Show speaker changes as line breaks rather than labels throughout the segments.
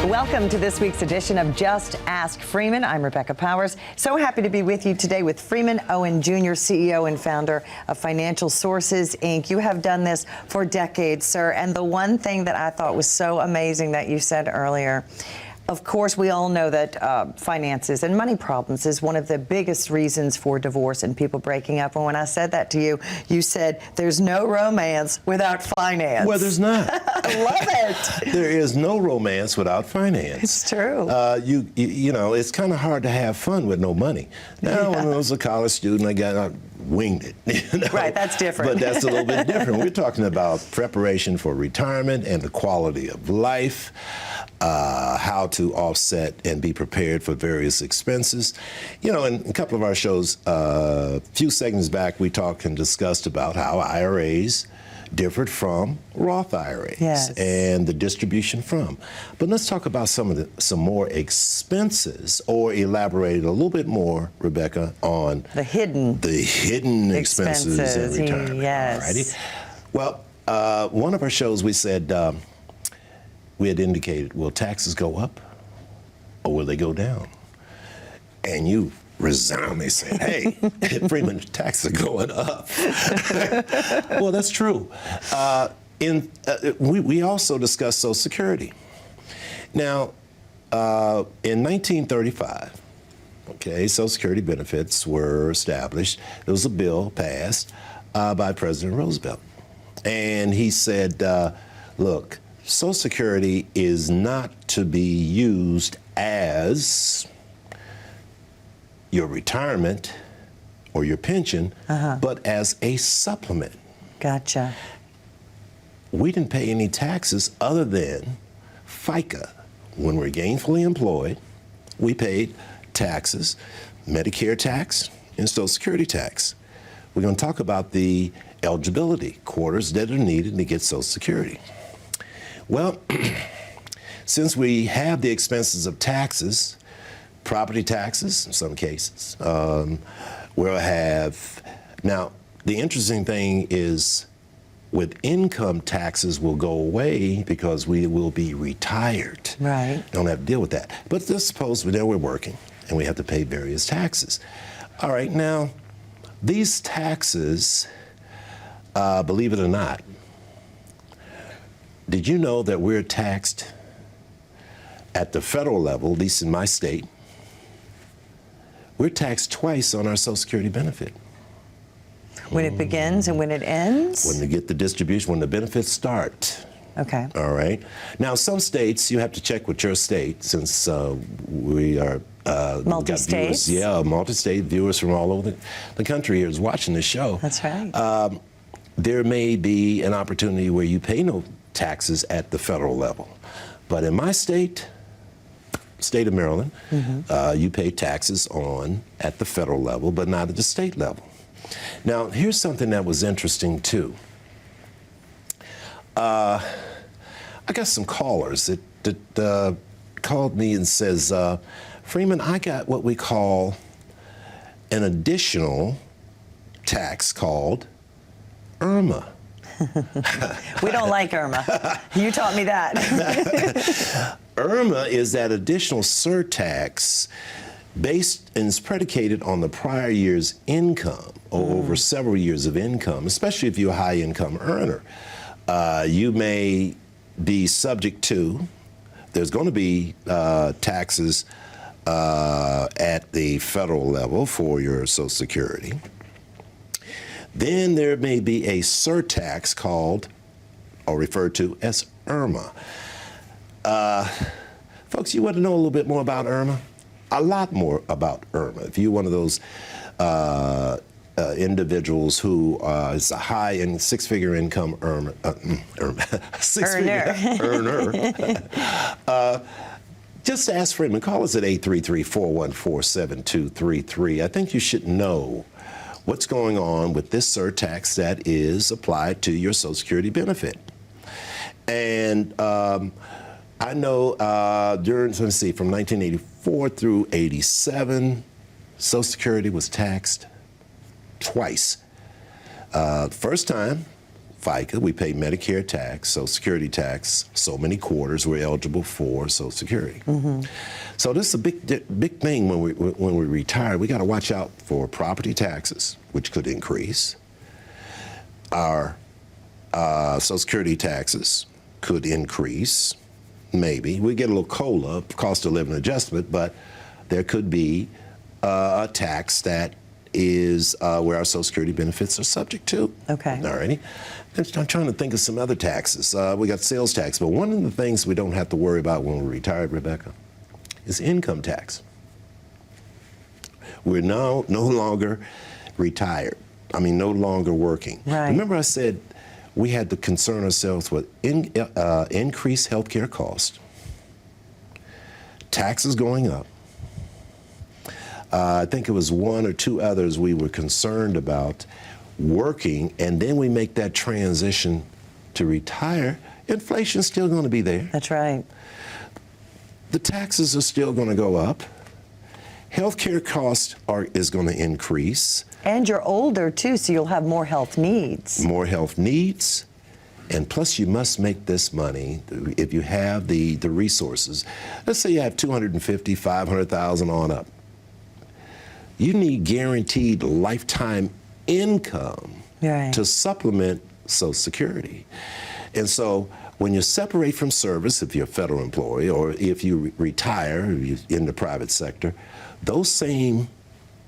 Welcome to this week's edition of Just Ask Freeman. I'm Rebecca Powers. So happy to be with you today with Freeman Owen Jr., CEO and founder of Financial Sources, Inc. You have done this for decades, sir. And the one thing that I thought was so amazing that you said earlier, of course, we all know that finances and money problems is one of the biggest reasons for divorce and people breaking up. And when I said that to you, you said, there's no romance without finance.
Well, there's not.
I love it.
There is no romance without finance.
It's true.
You know, it's kind of hard to have fun with no money. Now, when I was a college student, I winged it. You know?
Right, that's different.
But that's a little bit different. We're talking about preparation for retirement and the quality of life, how to offset and be prepared for various expenses. You know, in a couple of our shows, a few segments back, we talked and discussed about how IRAs differed from Roth IRAs,
yes,
and the distribution from. But let's talk about some more expenses, or elaborate a little bit more, Rebecca, on
the hidden
expenses in retirement.
Yes.
Alrighty. Well, one of our shows we said, we had indicated, will taxes go up or will they go down? And you resoundingly said, hey, Freeman, taxes are going up. Well, that's true. We also discussed Social Security. Now, in 1935, okay, Social Security benefits were established. There was a bill passed by President Roosevelt. And he said, look, Social Security is not to be used as your retirement or your pension, but as a supplement.
Gotcha.
We didn't pay any taxes other than FICA. When we're gainfully employed, we paid taxes, Medicare tax, and Social Security tax. We're going to talk about the eligibility quarters that are needed to get Social Security. Well, since we have the expenses of taxes, property taxes in some cases, we'll have, now the interesting thing is with income taxes will go away because we will be retired.
Right.
Don't have to deal with that. But let's suppose we're working and we have to pay various taxes. All right, now these taxes, believe it or not, did you know that we're taxed at the federal level, at least in my state, we're taxed twice on our Social Security benefit.
When it begins and when it ends?
When they get the distribution, when the benefits start.
Okay.
All right. Now, some states, you have to check with your state, since we are
multi-states.
Yeah, multi-state viewers from all over the country here is watching the show.
That's right.
There may be an opportunity where you pay no taxes at the federal level. But in my state of Maryland, you pay taxes at the federal level, but not at the state level. Now, here's something that was interesting, too. I got some callers that called me and says, Freeman, I got what we call an additional tax called IRMA.
We don't like IRMA. You taught me that.
IRMA is that additional surtax based and is predicated on the prior year's income or over several years of income, especially if you're a high income earner. You may be subject to, there's going to be taxes at the federal level for your Social Security. Then there may be a surtax called, or referred to as IRMA. Folks, you want to know a little bit more about IRMA? A lot more about IRMA. If you're one of those individuals who is a high and six-figure income earner, just ask Freeman. Call us at 833-414-7233. I think you should know what's going on with this surtax that is applied to your Social Security benefit. And I know let's see, from 1984 through 87, Social Security was taxed twice. First time, FICA, we pay Medicare tax, Social Security tax, so many quarters we're eligible for Social Security. So this is a big thing when we retire. We got to watch out for property taxes, which could increase. Our Social Security taxes could increase, maybe. We get a little COLA, cost of living adjustment, but there could be a tax that is where our Social Security benefits are subject to.
Okay.
All righty. I'm trying to think of some other taxes. We got sales tax, but one of the things we don't have to worry about when we're retired, Rebecca, is income tax. We're now no longer retired. I mean, no longer working.
Right.
Remember I said we had to concern ourselves with increased healthcare costs, taxes going up. I think it was one or two others we were concerned about working, and then we make that transition to retire. Inflation's still going to be there.
That's right.
The taxes are still going to go up. Healthcare costs is going to increase.
And you're older too, so you'll have more health needs.
More health needs. And plus you must make this money if you have the resources. Let's say you have 250, 500,000 on up. You need guaranteed lifetime income to supplement Social Security. And so when you separate from service, if you're a federal employee, or if you retire in the private sector, those same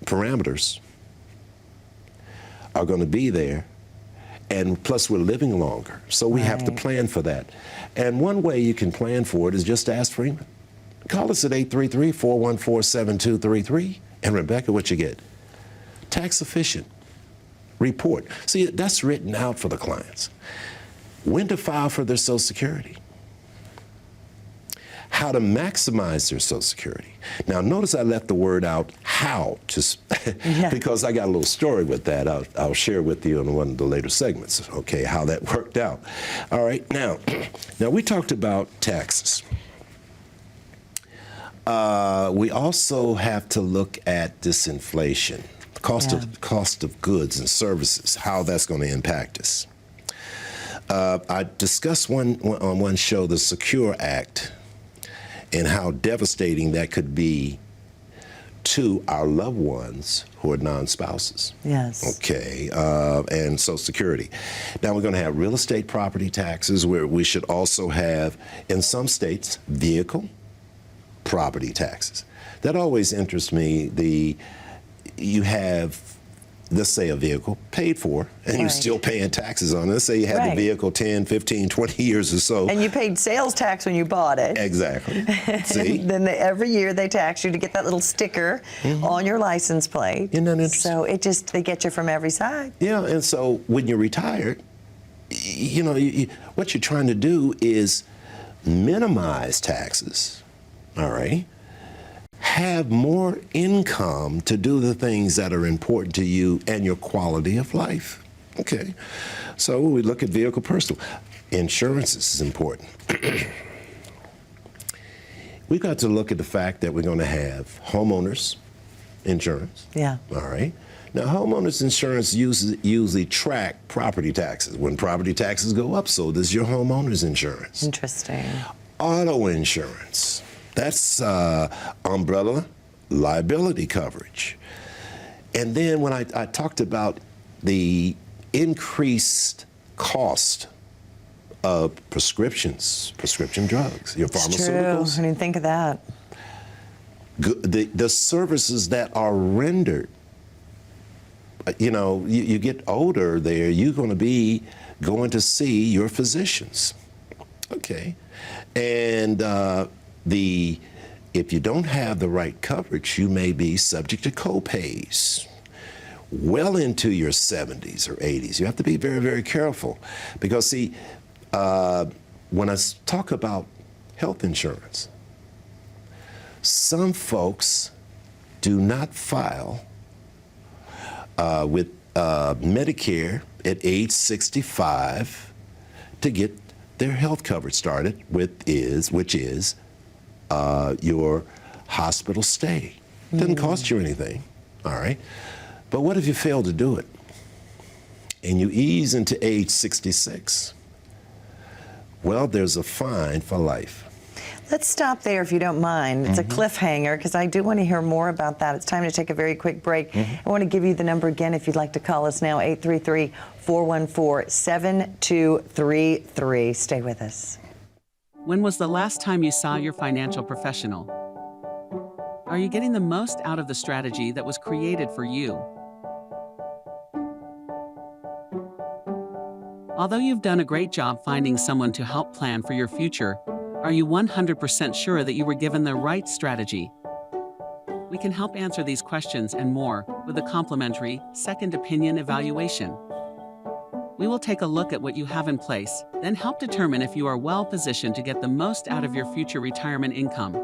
parameters are going to be there. And plus we're living longer. So we have to plan for that. And one way you can plan for it is just to ask Freeman. Call us at 833-414-7233. And Rebecca, what you get? Tax efficient report. See, that's written out for the clients. When to file for their Social Security. How to maximize their Social Security. Now, notice I left the word out, how, because I got a little story with that. I'll share with you in one of the later segments, okay, how that worked out. All right, now we talked about taxes. We also have to look at this inflation, cost of goods and services, how that's going to impact us. I discussed on one show the Secure Act and how devastating that could be to our loved ones who are non-spouses.
Yes.
Okay, and Social Security. Now we're going to have real estate property taxes, where we should also have, in some states, vehicle property taxes. That always interests me. You have, let's say, a vehicle paid for, and you're still paying taxes on it. Let's say you had the vehicle 10, 15, 20 years or so.
And you paid sales tax when you bought it.
Exactly. See?
Then every year they tax you to get that little sticker on your license plate.
Isn't that interesting?
So they get you from every side.
Yeah, and so when you're retired, you know, what you're trying to do is minimize taxes, all right? Have more income to do the things that are important to you and your quality of life. Okay, so we look at vehicle personal. Insurance is important. We've got to look at the fact that we're going to have homeowners insurance.
Yeah.
All right. Now, homeowners insurance usually track property taxes. When property taxes go up, so does your homeowners insurance.
Interesting.
Auto insurance. That's umbrella liability coverage. And then when I talked about the increased cost of prescription drugs, your pharmaceuticals.
It's true. I didn't think of that.
The services that are rendered. You know, you get older there, you're going to be going to see your physicians. Okay. And if you don't have the right coverage, you may be subject to co-pays well into your 70s or 80s. You have to be very, very careful because, see, when I talk about health insurance, some folks do not file with Medicare at age 65 to get their health coverage started, which is your hospital stay. Doesn't cost you anything, all right? But what if you fail to do it and you ease into age 66? Well, there's a fine for life.
Let's stop there if you don't mind. It's a cliffhanger because I do want to hear more about that. It's time to take a very quick break. I want to give you the number again if you'd like to call us now, 833-414-7233. Stay with us.
When was the last time you saw your financial professional? Are you getting the most out of the strategy that was created for you? Although you've done a great job finding someone to help plan for your future, are you 100% sure that you were given the right strategy? We can help answer these questions and more with a complimentary second opinion evaluation. We will take a look at what you have in place, then help determine if you are well positioned to get the most out of your future retirement income.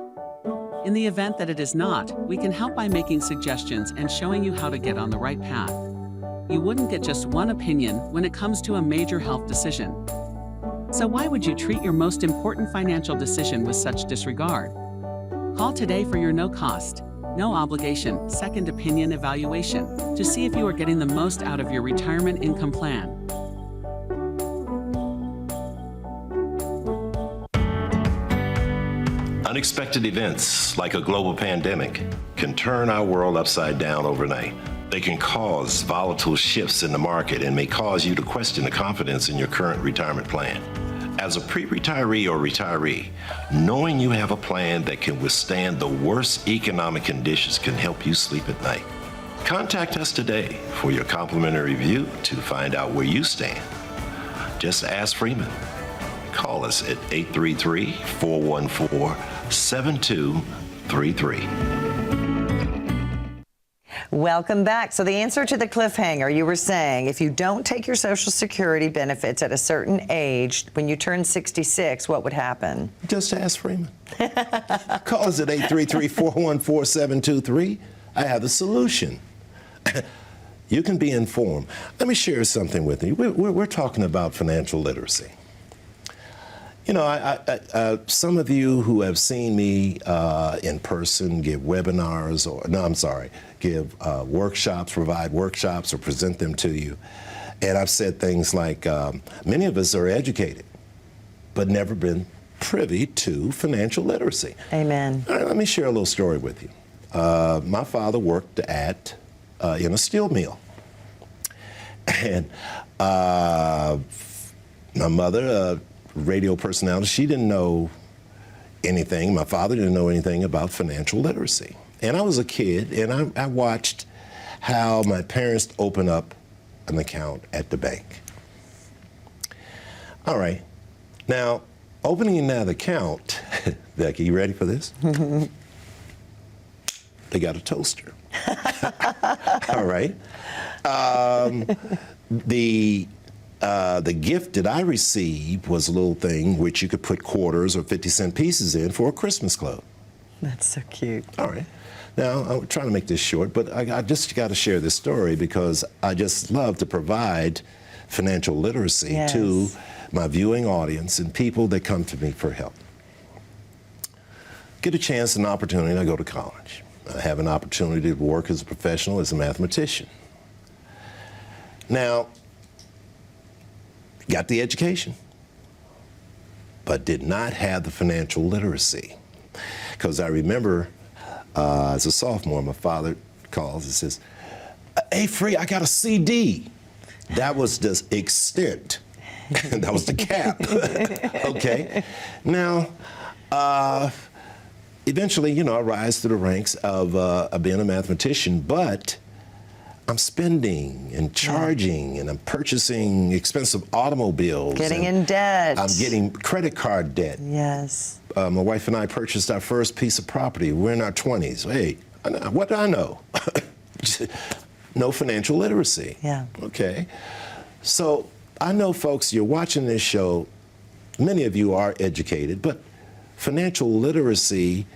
In the event that it is not, we can help by making suggestions and showing you how to get on the right path. You wouldn't get just one opinion when it comes to a major health decision. So why would you treat your most important financial decision with such disregard? Call today for your no-cost, no-obligation second opinion evaluation to see if you are getting the most out of your retirement income plan.
Unexpected events like a global pandemic can turn our world upside down overnight. They can cause volatile shifts in the market and may cause you to question the confidence in your current retirement plan. As a pre-retiree or retiree, knowing you have a plan that can withstand the worst economic conditions can help you sleep at night. Contact us today for your complimentary review to find out where you stand. Just ask Freeman. Call us at 833-414-7233.
Welcome back. So the answer to the cliffhanger, you were saying, if you don't take your Social Security benefits at a certain age, when you turn 66, what would happen?
Just ask Freeman. Call us at 833-414-7233. I have the solution. You can be informed. Let me share something with you. We're talking about financial literacy. You know, some of you who have seen me in person give webinars give workshops, provide workshops or present them to you. And I've said things like, many of us are educated, but never been privy to financial literacy.
Amen.
All right, let me share a little story with you. My father worked in a steel mill. And my mother, radio personality, she didn't know anything. My father didn't know anything about financial literacy. And I was a kid, and I watched how my parents opened up an account at the bank. All right. Now, opening that account, Becky, you ready for this? They got a toaster. All right. The gift that I received was a little thing which you could put quarters or 50-cent pieces in for a Christmas club.
That's so cute.
All right. Now, I'm trying to make this short, but I just got to share this story because I just love to provide financial literacy to my viewing audience and people that come to me for help. Get a chance and opportunity, and I go to college. I have an opportunity to work as a professional, as a mathematician. Now, got the education, but did not have the financial literacy. Because I remember as a sophomore, my father calls and says, "Hey, Free, I got a CD." That was the extent. That was the cap. Okay. Now, eventually, you know, I rise to the ranks of being a mathematician, but I'm spending and charging and I'm purchasing expensive automobiles.
Getting in debt.
I'm getting credit card debt.
Yes.
My wife and I purchased our first piece of property. We're in our 20s. Hey, what do I know? No financial literacy.
Yeah.
Okay. So I know, folks, you're watching this show. Many of you are educated, but financial literacy,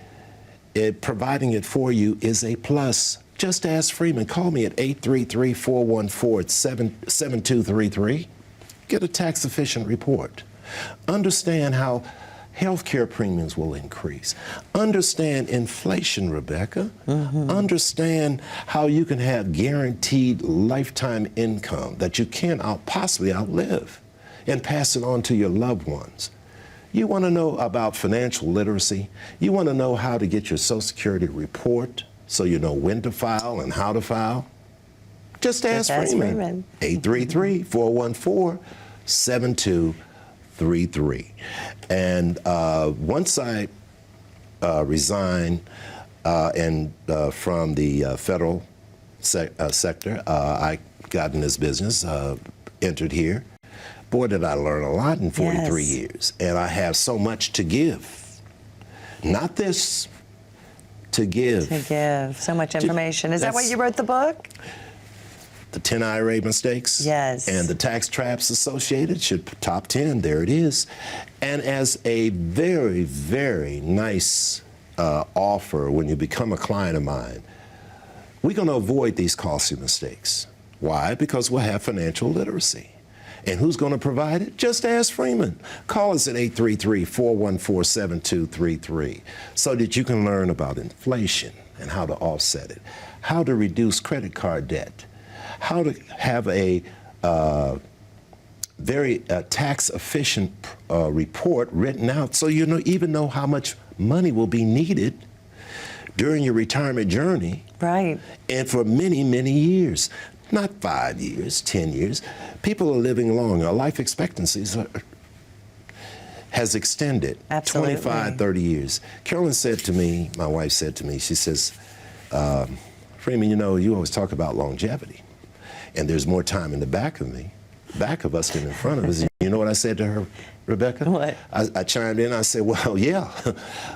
providing it for you is a plus Just ask Freeman. Call me at 833-414-7233. Get a tax-efficient report. Understand how health care premiums will increase. Understand inflation, Rebecca. Understand how you can have guaranteed lifetime income that you can't possibly outlive and pass it on to your loved ones. You want to know about financial literacy? You want to know how to get your Social Security report so you know when to file and how to file? Just ask Freeman. 833-414-7233. And once I resigned from the federal sector, I got in this business, entered here. Boy, did I learn a lot in 43 years. And I have so much to give. Not this, to give.
To give. So much information. Is that why you wrote the book?
The 10 IRA mistakes.
Yes.
And the tax traps associated. Top 10, there it is. And as a very, very nice offer when you become a client of mine, we're going to avoid these costly mistakes. Why? Because we'll have financial literacy. And who's going to provide it? Just ask Freeman. Call us at 833-414-7233 so that you can learn about inflation and how to offset it, how to reduce credit card debt, how to have a very tax-efficient report written out so you even know how much money will be needed during your retirement journey.
Right. And
for many, many years. Not 5 years, 10 years. People are living long. Our life expectancies has extended.
Absolutely.
25, 30 years. Carolyn said to me, my wife said to me, she says, Freeman, you always talk about longevity. And there's more time in the back of us than in front of us. You know what I said to her, Rebecca?
What?
I chimed in, I said, well, yeah,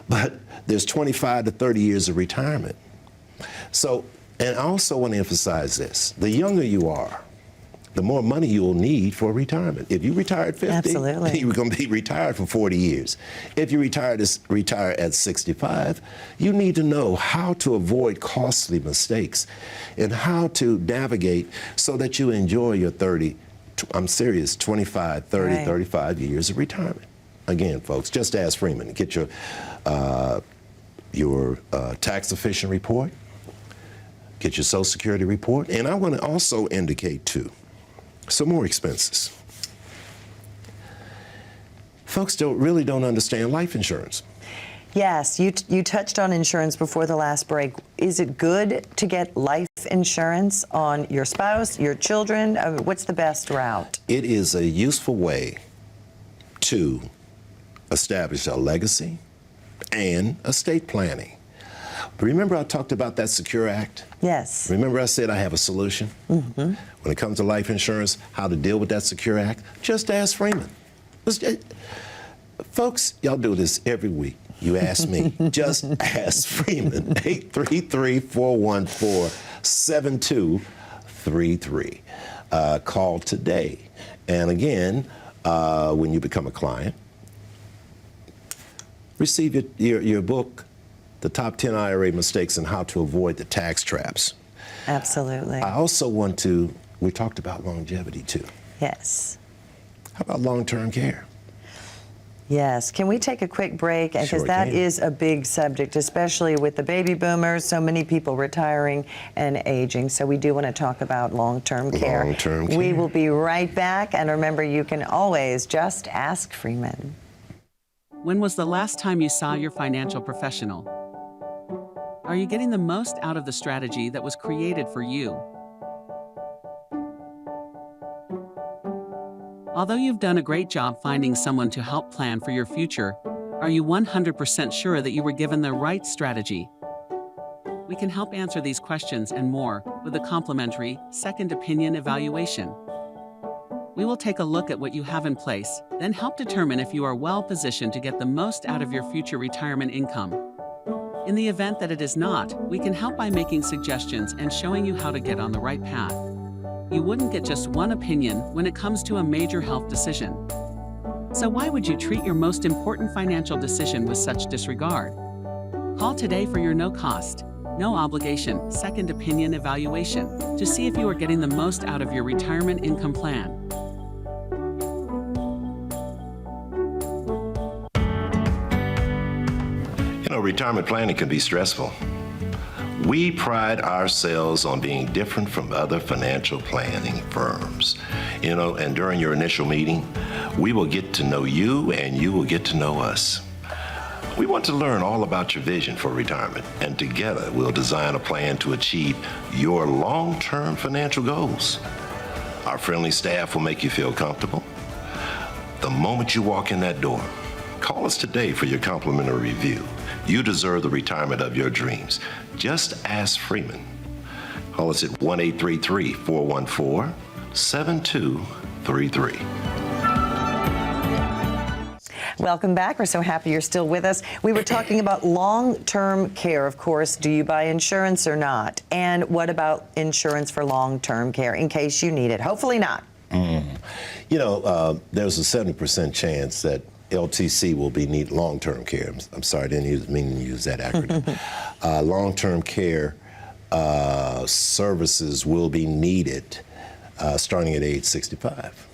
but there's 25 to 30 years of retirement. So, and I also want to emphasize this. The younger you are, the more money you'll need for retirement. If you retire at 50,
Absolutely.
you're going to be retired for 40 years. If you retire at 65, you need to know how to avoid costly mistakes and how to navigate so that you enjoy your 25, 30, 35 years of retirement. Again, folks, just ask Freeman. Get your tax-efficient report. Get your Social Security report. And I want to also indicate, too, some more expenses. Folks really don't understand life insurance.
Yes, you touched on insurance before the last break. Is it good to get life insurance on your spouse, your children? What's the best route?
It is a useful way to establish a legacy and estate planning. Remember I talked about that Secure Act?
Yes.
Remember I said I have a solution? When it comes to life insurance, how to deal with that Secure Act? Just ask Freeman. Folks, y'all do this every week. You ask me. Just ask Freeman. 833-414-7233. Call today. And again, when you become a client, receive your book, The Top 10 IRA Mistakes and How to Avoid the Tax Traps.
Absolutely.
I also we talked about longevity too.
Yes.
How about long-term care?
Yes. Can we take a quick break? Because
Sure
that
can.
is a big subject, especially with the baby boomers, so many people retiring and aging. So we do want to talk about long-term care.
Long-term care.
We will be right back. And remember, you can always just ask Freeman.
When was the last time you saw your financial professional? Are you getting the most out of the strategy that was created for you? Although you've done a great job finding someone to help plan for your future, are you 100% sure that you were given the right strategy? We can help answer these questions and more with a complimentary second opinion evaluation. We will take a look at what you have in place, then help determine if you are well positioned to get the most out of your future retirement income. In the event that it is not, we can help by making suggestions and showing you how to get on the right path. You wouldn't get just one opinion when it comes to a major health decision. So why would you treat your most important financial decision with such disregard? Call today for your no-cost, No obligation, second opinion evaluation to see if you are getting the most out of your retirement income plan.
You know, retirement planning can be stressful. We pride ourselves on being different from other financial planning firms. You know, and during your initial meeting, we will get to know you and you will get to know us. We want to learn all about your vision for retirement, and together we'll design a plan to achieve your long-term financial goals. Our friendly staff will make you feel comfortable. The moment you walk in that door, call us today for your complimentary review. You deserve the retirement of your dreams. Just ask Freeman. Call us at 1-833-414-7233.
Welcome back. We're so happy you're still with us. We were talking about long-term care, of course. Do you buy insurance or not? And what about insurance for long-term care in case you need it? Hopefully not.
You know, there's a 70% chance that LTC will be need long-term care. I'm sorry, I didn't mean to use that acronym. Long-term care services will be needed starting at age 65.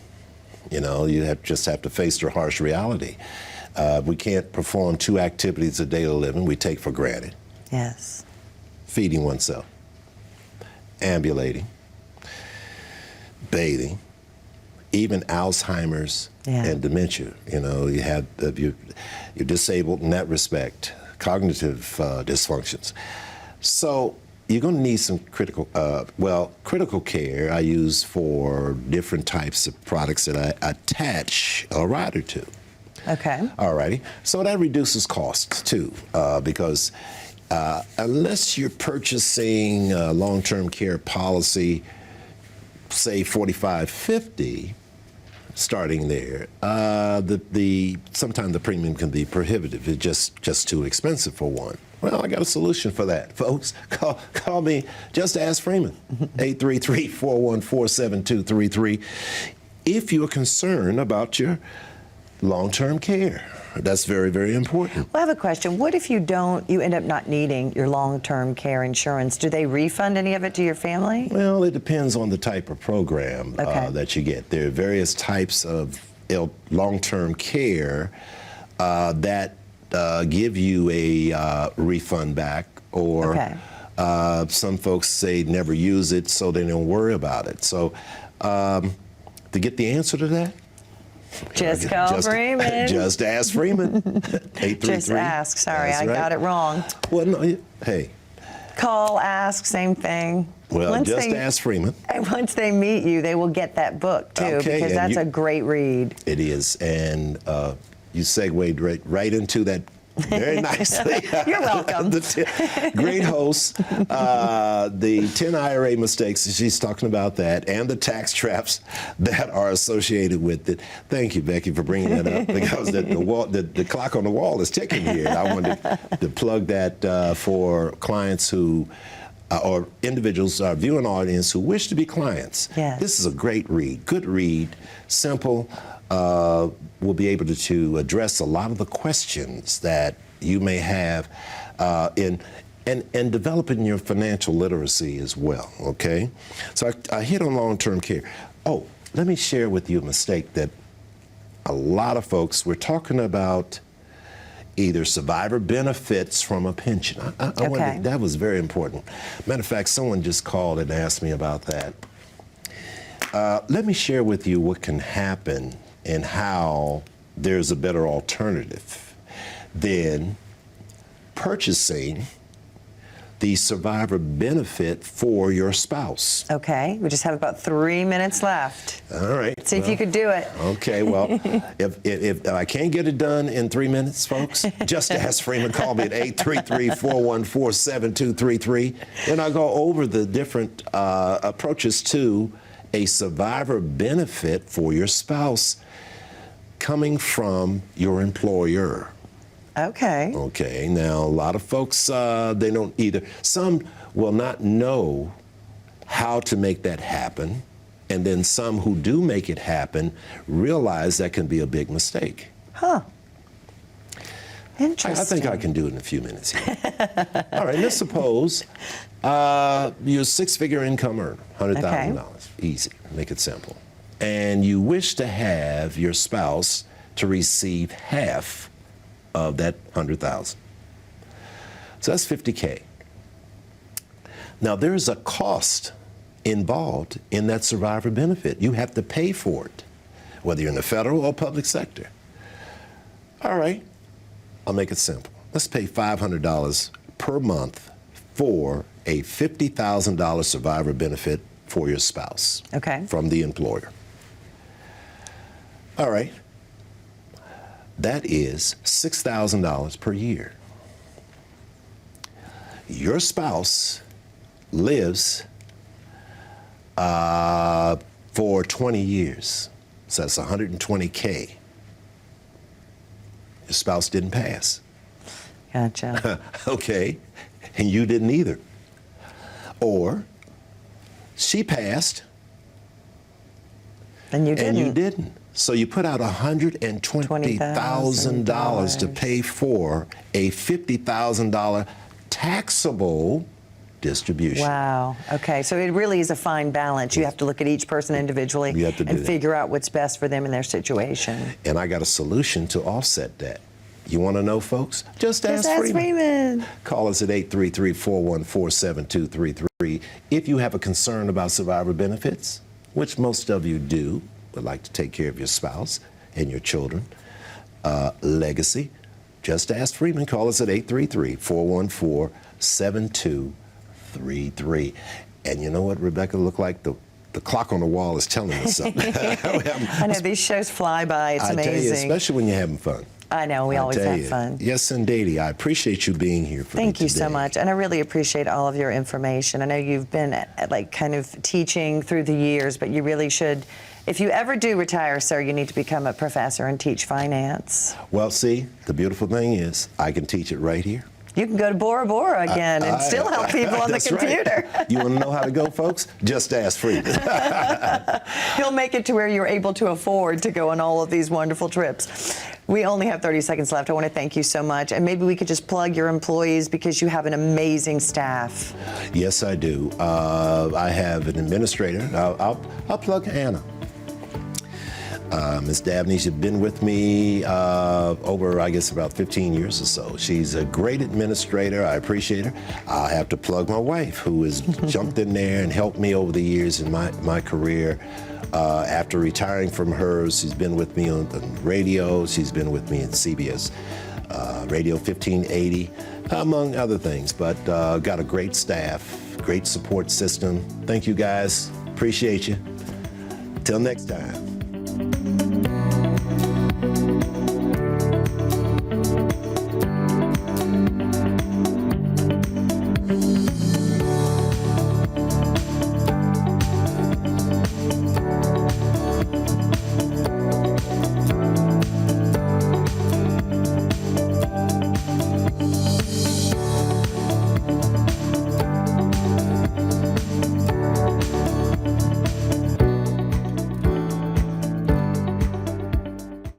You know, you just have to face the harsh reality. We can't perform 2 activities a day of living we take for granted.
Yes.
Feeding oneself, ambulating, bathing, even Alzheimer's and dementia. You know, you have you're disabled in that respect, cognitive dysfunctions. So you're going to need some critical care I use for different types of products that I attach a rider to.
Okay.
All righty. So that reduces costs too, because unless you're purchasing a long-term care policy, say 45, 50, starting there, sometimes the premium can be prohibitive. It's just too expensive for one. Well, I got a solution for that, folks. Call me. Just ask Freeman. 833-414-7233. If you're concerned about your long-term care, that's very, very important.
Well, I have a question. What if you end up not needing your long-term care insurance? Do they refund any of it to your family?
Well, it depends on the type of program that you get. There are various types of long-term care that give you a refund back, or some folks say never use it, so they don't worry about it. So to get the answer to that,
just call Freeman.
Just ask Freeman. 833.
Just ask. Sorry, I got it wrong.
Well, no, hey.
Call, ask, same thing.
Well, ask Freeman.
And once they meet you, they will get that book, too, because that's a great read.
It is, and you segued right into that very nicely.
You're welcome.
Great host. The 10 IRA mistakes, she's talking about that, and the tax traps that are associated with it. Thank you, Becky, for bringing that up, because the clock on the wall is ticking here. I wanted to plug that for clients who or individuals, our viewing audience, who wish to be clients.
Yes. This
is a great read, good read, simple. We'll be able to address a lot of the questions that you may have in developing your financial literacy as well, okay? So I hit on long-term care. Oh, let me share with you a mistake that a lot of folks, we're talking about either survivor benefits from a pension. I wondered, that was very important. Matter of fact, someone just called and asked me about that. Let me share with you what can happen and how there's a better alternative than purchasing the survivor benefit for your spouse.
Okay, we just have about 3 minutes left.
All right.
See if you could do it.
Okay, well, if I can't get it done in 3 minutes, folks, just ask Freeman. Call me at 833-414-7233, and I'll go over the different approaches to a survivor benefit for your spouse coming from your employer.
Okay.
Okay, now a lot of folks, they don't either. Some will not know how to make that happen, and then some who do make it happen realize that can be a big mistake.
Huh. Interesting.
I think I can do it in a few minutes here. All right, let's suppose you're a six-figure income earner, $100,000. Easy, make it simple. And you wish to have your spouse to receive half of that $100,000. So that's $50K. Now there's a cost involved in that survivor benefit. You have to pay for it, whether you're in the federal or public sector. All right, I'll make it simple. Let's pay $500 per month for a $50,000 survivor benefit for your spouse from the employer. All right, that is $6,000 per year. Your spouse lives for 20 years, so that's $120K. Your spouse didn't pass.
Gotcha.
Okay, and you didn't either. Or she passed,
And you didn't.
and you didn't. So you put out $120,000 to pay for a $50,000 taxable distribution.
Wow. Okay. So it really is a fine balance. You have to look at each person individually
You have to do
and
that.
figure out what's best for them in their situation.
And I got a solution to offset that. You want to know, folks? Just ask Freeman.
Freeman.
Call us at 833-414-7233 if you have a concern about survivor benefits, which most of you do, would like to take care of your spouse and your children. Legacy. Just ask Freeman. Call us at 833-414-7233. And you know what, Rebecca, look like the clock on the wall is telling us something.
I know these shows fly by. It's amazing.
I tell you, especially when you're having fun.
I know, we always have fun.
Yes, indeed. I appreciate you being here for me
Thank you so
today.
much, and I really appreciate all of your information. I know you've been like kind of teaching through the years, but you really should, if you ever do retire, sir, you need to become a professor and teach finance.
Well, see, the beautiful thing is I can teach it right here.
You can go to Bora Bora again and still help people on the
That's
computer.
Right. You want to know how to go, folks? Just ask Freeman.
He'll make it to where you're able to afford to go on all of these wonderful trips. We only have 30 seconds left. I want to thank you so much. And maybe we could just plug your employees because you have an amazing staff.
Yes, I do. I have an administrator. I'll plug Anna. Ms. Dabney, she's been with me over, I guess, about 15 years or so. She's a great administrator. I appreciate her. I'll have to plug my wife, who has jumped in there and helped me over the years in my career. After retiring from hers, she's been with me on radio. She's been with me in CBS Radio 1580, among other things. But got a great staff, great support system. Thank you, guys. Appreciate you. Till next time.